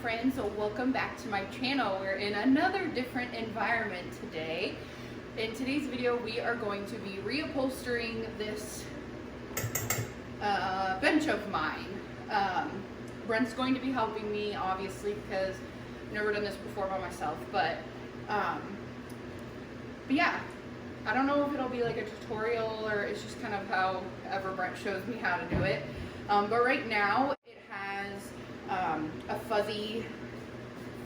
friends, so welcome back to my channel. We're in another different environment today. In today's video we are going to be reupholstering this bench of mine. Brent's going to be helping me obviously because I've never done this before by myself, but yeah, I don't know if it'll be like a tutorial or it's just kind of however Brent shows me how to do it. But right now it has a fuzzy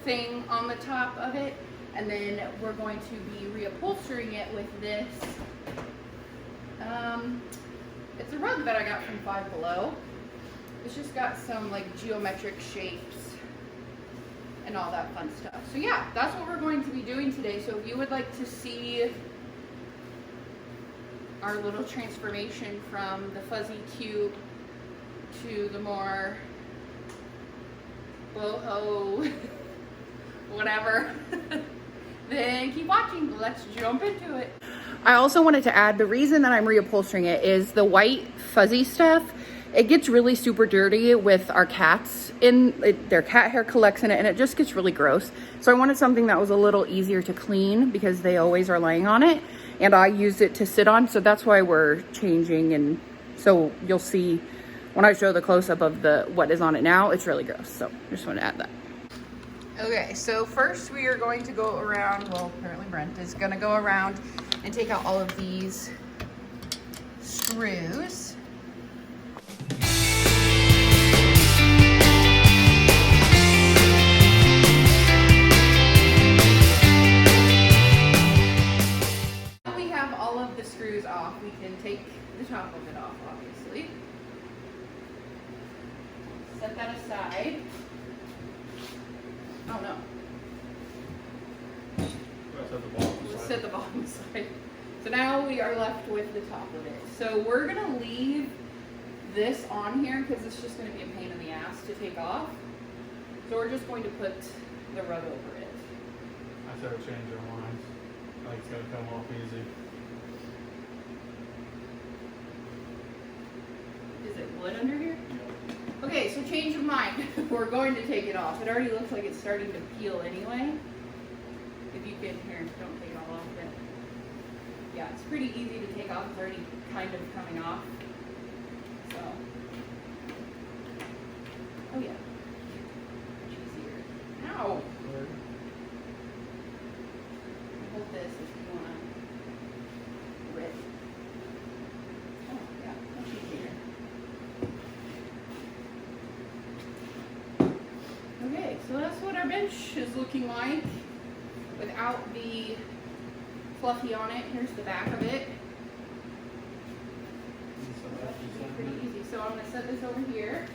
thing on the top of it, and then we're going to be reupholstering it with this. It's a rug that I got from Five Below. It's just got some like geometric shapes and all that fun stuff. So yeah, that's what we're going to be doing today. So if you would like to see our little transformation from the fuzzy cube to the more boho whatever, then keep watching. Let's jump into it. I also wanted to add, the reason that I'm reupholstering it is the white fuzzy stuff, it gets really super dirty with our cats in it, their cat hair collects in it, and it just gets really gross. So I wanted something that was a little easier to clean because they always are laying on it and I use it to sit on, so that's why we're changing. And so you'll see when I show the close-up of what is on it now, it's really gross. So I just want to add that. Okay, so first we are going to go around, well, apparently Brent is going to go around and take out all of these screws. Now we have all of the screws off, we can take the top of it off, obviously. Set that aside. Oh no. Let's set the bottom aside. So now we are left with the top of it. So we're gonna leave this on here because it's just gonna be a pain in the ass to take off. So we're just going to put the rug over it. I started changing our minds. Like it's gonna come off easy. Is it wood under here? Okay, so change of mind. We're going to take it off. It already looks like it's starting to peel anyway. If you can hear, don't take it all off yet. Yeah, it's pretty easy to take off. It's already kind of coming off. So, oh yeah, much easier. Ow! Hold this if you want to rip. Oh yeah, much easier. Okay, so that's what our bench is looking like without the fluffy on it. Here's the back of it. That should be pretty easy. So I'm going to set this over here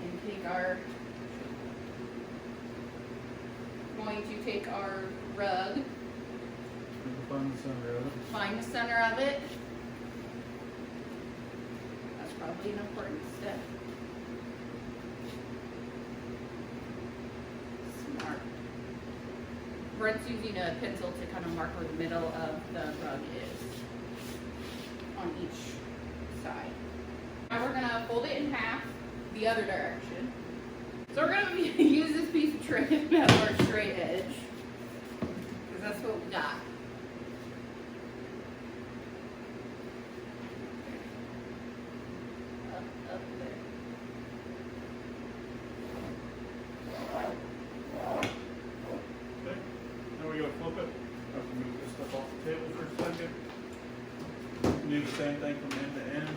and take our rug, find the center of it. That's probably an important step. Smart. Brent's using a pencil to kind of mark where the middle of the rug is on each side. Now we're gonna fold it in half the other direction. So we're gonna use this piece of tray as our straight edge, because that's what we got. Up there. Okay, now we're going to flip it. I have to move this stuff off the table for a second. Do the same thing from end to end.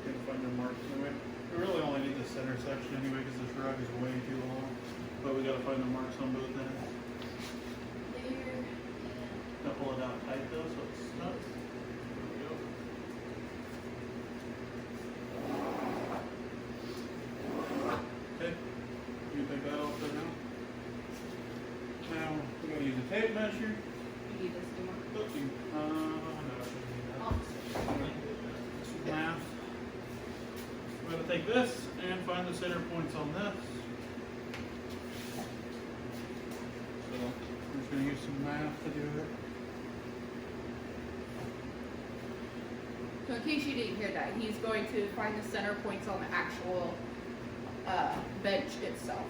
Can't find the marks anyway. We really only need the center section anyway because this rug is way too long. But we got to find the marks on both ends. There. Now pull it out tight though so it's snug. There we go. Okay, you can take that off there now. Now we're going to use a tape measure. You need this more. Oopsie. No, I shouldn't need that. Some math. We're going to take this and find the center points on this. So we're just going to use some math to do it. So in case you didn't hear that, he's going to find the center points on the actual bench itself.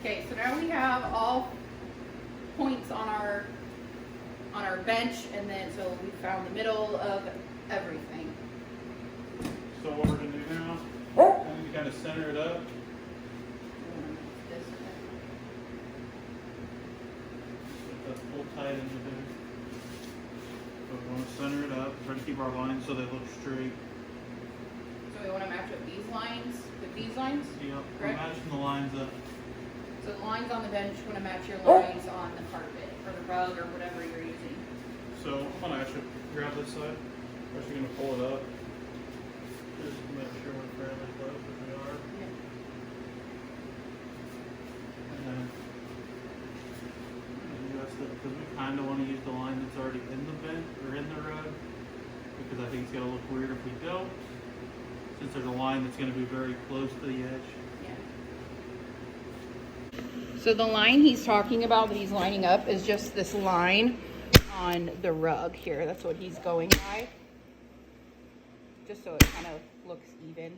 Okay, so now we have all points on our bench, and then so we found the middle of everything. So what we're gonna do now, I need to kind of center it up. That's pull tight into there. So we want to center it up, try to keep our lines so they look straight. So we want to match up these lines with these lines? Yep, we're Correct? matching the lines up. So the lines on the bench want to match your lines on the carpet or the rug or whatever you're using. So I'm gonna actually grab this side. We're actually gonna pull it up. Just to make sure we're fairly close as we are. Yeah. And then adjust it, because we kind of want to use the line that's already in the bench or in the rug, because I think it's gonna look weird if we don't, since there's a line that's gonna be very close to the edge. So the line he's talking about that he's lining up is just this line on the rug here. That's what he's going by. Just so it kind of looks even.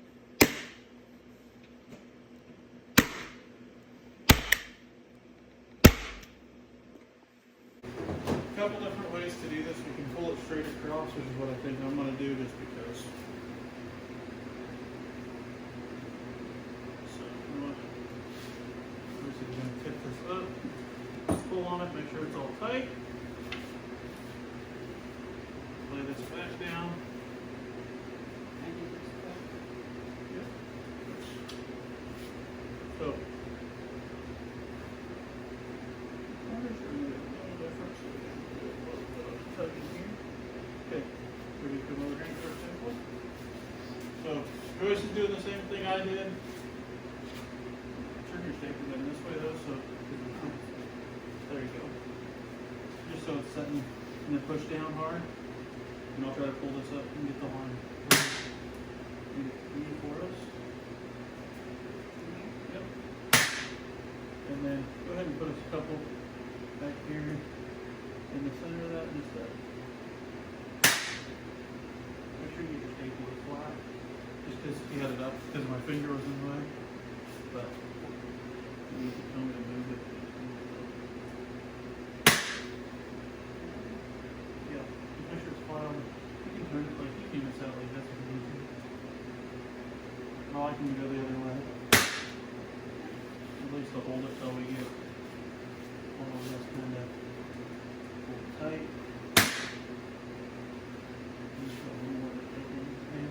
A couple different ways to do this. We can pull it straight across, which is what I think I'm going to do just because. So I'm going to tip this up, just pull on it, make sure it's all tight. Lay this back down. Yep. So, okay, we can come over here for a sample. So, Joyce is doing the same thing I did. Turn your staples in this way though, so there you go. Just so it's setting and then push down hard. And I'll try to pull this up and get the line. Need it for us. Yep. And then go ahead and put us a couple back here in the center of that, just that. Make sure you get your staple flat. Just because he had it up, because my finger was in the way. But you need to come and move it. Yeah, just make sure it's flat on. You can turn it like you can miss out like that's what you need to. Or I can go the other way. At least I'll hold it till we get all of this kind of pulled tight. Just a little more in.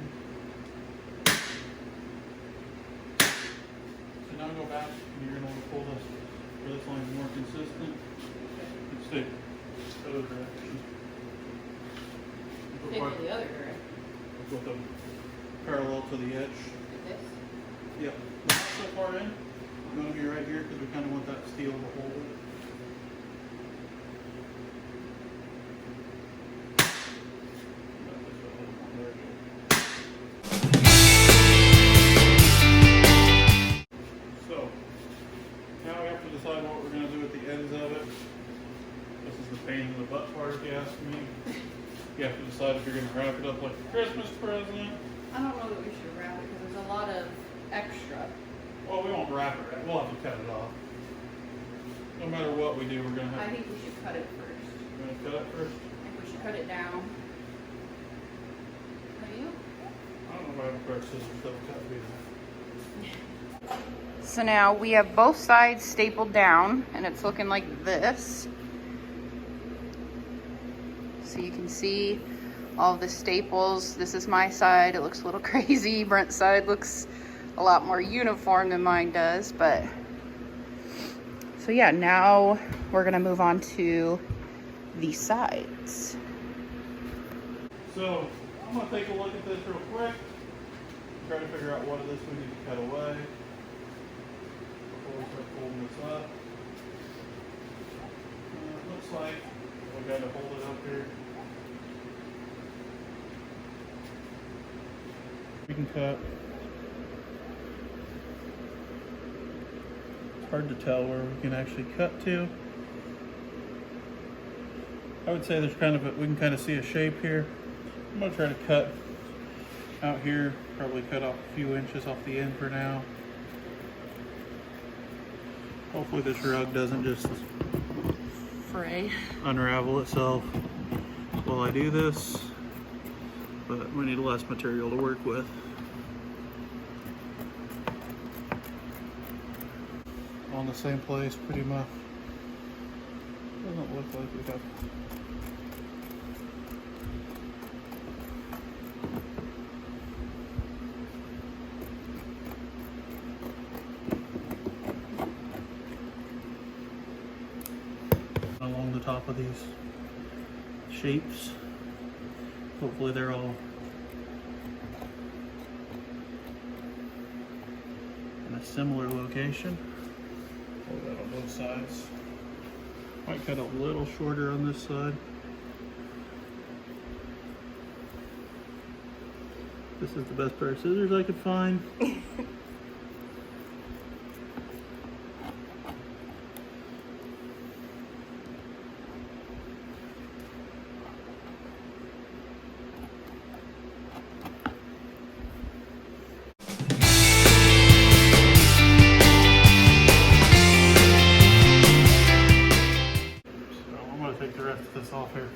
So now go back and you're going to want to pull this where this line is more consistent. And stick the other direction. Take it the other direction. With them parallel to the edge. Like this. Yep. Not so far in. We're going to be right here because we kind of want that steel to hold it. So, now we have to decide what we're going to do at the ends of it. This is the pain in the butt part if you ask me. You have to decide if you're going to wrap it up like a Christmas present. I don't know that we should wrap it because there's a lot of extra. Well, we won't wrap it right. We'll have to cut it off. No matter what we do, we're going to have I to. think we should cut it first. We're going to cut it first. I think we should cut it down. Are you? I don't know if I have a pair of scissors that will cut me. So now we have both sides stapled down and it's looking like this. So you can see all the staples. This is my side. It looks a little crazy. Brent's side looks a lot more uniform than mine does, but so yeah, now we're gonna move on to the sides. So I'm gonna take a look at this real quick. Try to figure out what of this we need to cut away. We can cut. It's hard to tell where we can actually cut to. I would say there's kind of we can kind of see a shape here. I'm gonna try to cut out here, probably cut off a few inches off the end for now. Hopefully this rug doesn't just Fray. unravel itself while I do this, but we need less material to work with. On the same place pretty much. Doesn't look like we have. Along the top of these shapes. Hopefully they're all in a similar location. Hold that on both sides. Might cut a little shorter on this side. This is the best pair of scissors I could find. Take the rest of this off here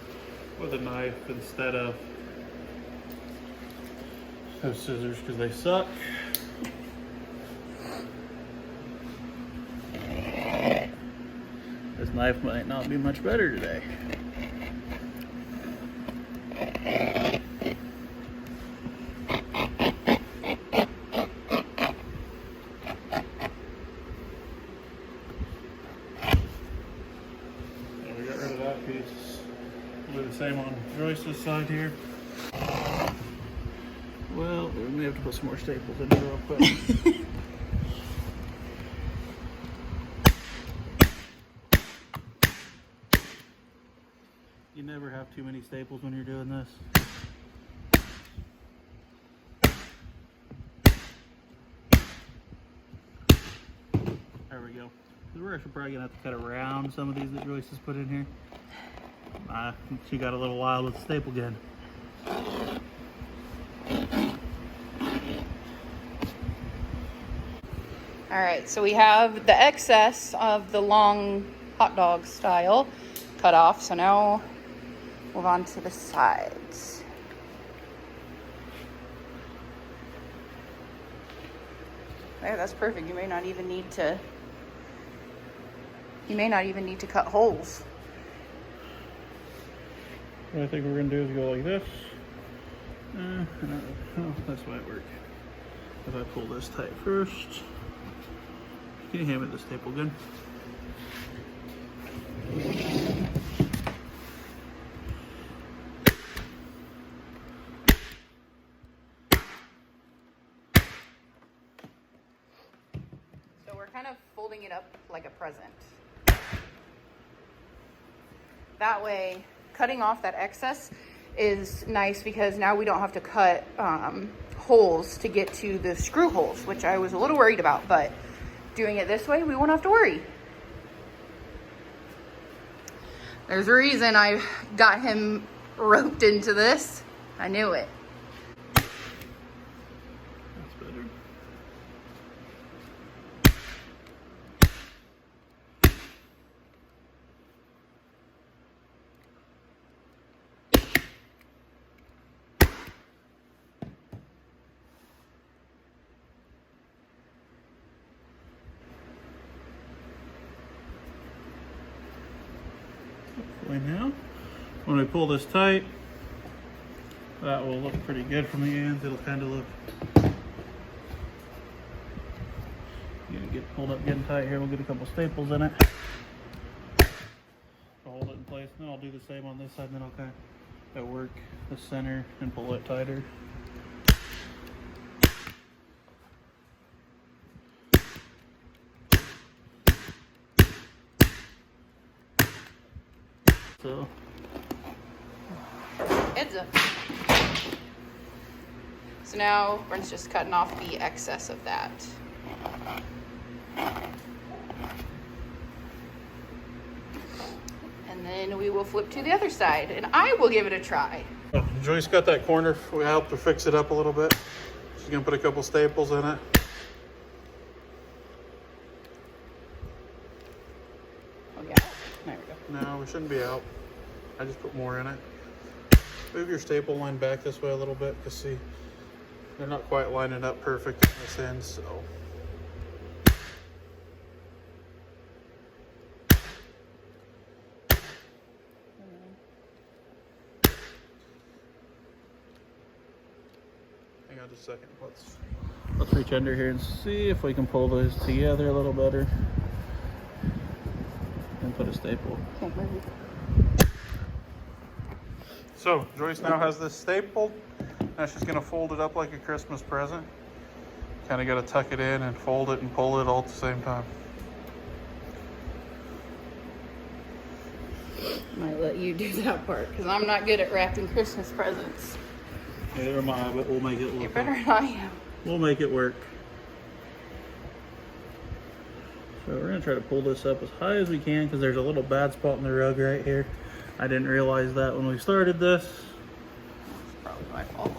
with a knife instead of those scissors because they suck. This knife might not be much better today. Do the same on Joyce's side here. Well, we may have to put some more staples in here real quick. You never have too many staples when you're doing this. There we go. We're actually probably gonna have to cut around some of these that Joyce has put in here. She got a little wild with the staple gun. All right, so we have the excess of the long hot dog style cut off. So now move on to the sides. There, that's perfect. You may not even need to cut holes. What I think we're going to do is go like this. Oh, this might work. If I pull this tight first. Can you hand me the staple gun? So we're kind of folding it up like a present. That way, cutting off that excess is nice because now we don't have to cut holes to get to the screw holes, which I was a little worried about, but doing it this way, we won't have to worry. There's a reason I got him roped into this. I knew it. That's better. Now, when we pull this tight, that will look pretty good from the ends. It'll kind of look, get pulled up getting tight here. We'll get a couple staples in it to hold it in place. And then I'll do the same on this side, and then I'll kind of work the center and pull it tighter. So now Brent's just cutting off the excess of that. And then we will flip to the other side and I will give it a try. Joyce got that corner. We helped her fix it up a little bit. She's gonna put a couple staples in it. Oh yeah, there we go. No, we shouldn't be out. I just put more in it. Move your staple line back this way a little bit, because see, they're not quite lining up perfect on this end, so. Hang on just a second. Let's reach under here and see if we can pull those together a little better. And put a staple. Can't move. So Joyce now has this stapled. Now she's gonna fold it up like a Christmas present. Kind of gotta tuck it in and fold it and pull it all at the same time. Might let you do that part because I'm not good at wrapping Christmas presents. Neither am I, but we'll make it You're look. better than I am. We'll make it work. So we're gonna try to pull this up as high as we can because there's a little bad spot in the rug right here. I didn't realize that when we started this. It's probably my fault.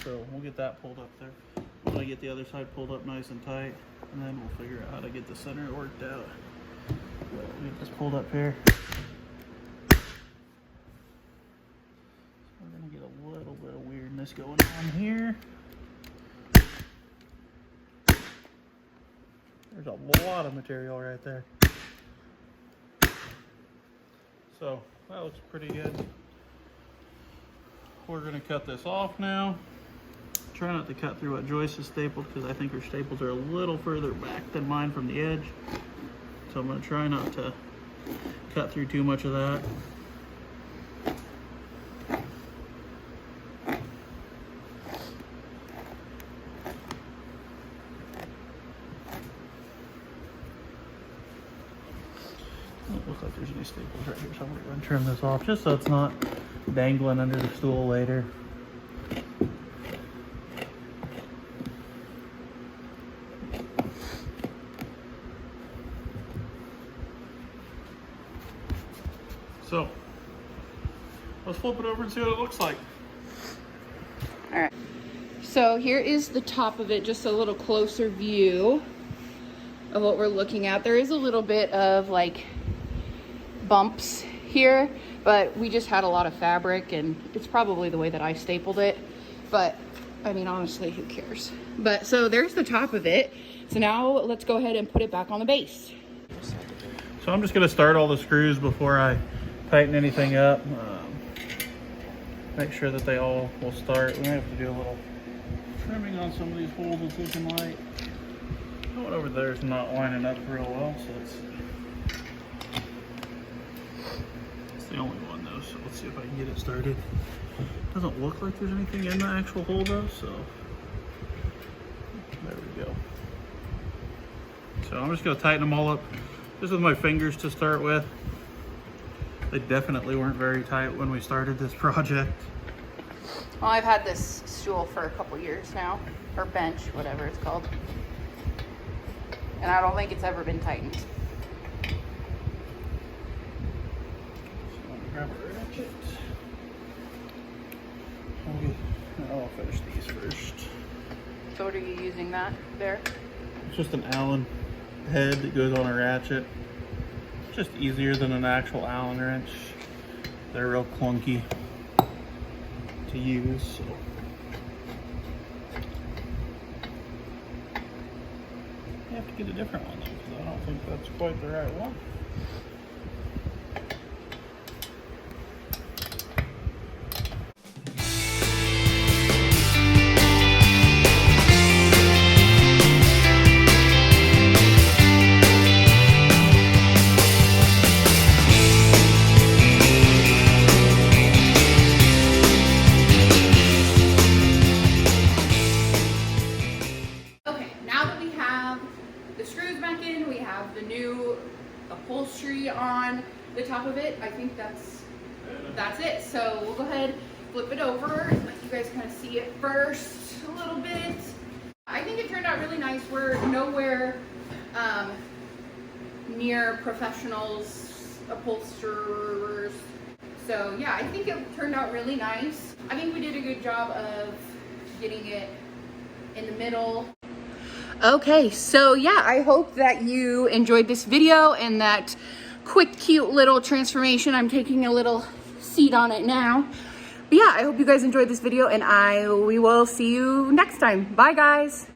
So we'll get that pulled up there. I'm gonna get the other side pulled up nice and tight, and then we'll figure out how to get the center worked out. We'll get this pulled up here. We're gonna get a little bit of weirdness going on here. There's a lot of material right there. So that looks pretty good. We're gonna cut this off now. Try not to cut through what Joyce has stapled because I think her staples are a little further back than mine from the edge. So I'm gonna try not to cut through too much of that. Doesn't look like there's any staples right here, so I'm gonna go and trim this off just so it's not dangling under the stool later. So let's flip it over and see what it looks like. All right. So here is the top of it, just a little closer view of what we're looking at. There is a little bit of like bumps here, but we just had a lot of fabric and it's probably the way that I stapled it. But I mean, honestly, who cares? But so there's the top of it. So now let's go ahead and put it back on the base. So I'm just gonna start all the screws before I tighten anything up. Make sure that they all will start. We may have to do a little trimming on some of these holes with this and light. That one over there is not lining up real well, so it's the only one though, so let's see if I can get it started. Doesn't look like there's anything in the actual hole though, so there we go. So I'm just gonna tighten them all up just with my fingers to start with. They definitely weren't very tight when we started this project. Well, I've had this stool for a couple years now, or bench, whatever it's called. And I don't think it's ever been tightened. So I'm gonna grab a ratchet. I'll finish these first. So what are you using that there? It's just an Allen head that goes on a ratchet. Just easier than an actual Allen wrench. They're real clunky to use, so. You have to get a different one though, because I don't think that's quite the right one. The new upholstery on the top of it. I think that's it. So we'll go ahead flip it over and let you guys kind of see it first a little bit. I think it turned out really nice. We're nowhere near professionals, upholsterers. So yeah, I think it turned out really nice. I think we did a good job of getting it in the middle. Okay, so yeah, I hope that you enjoyed this video and that quick, cute little transformation. I'm taking a little seat on it now. But yeah, I hope you guys enjoyed this video, and we will see you next time. Bye, guys.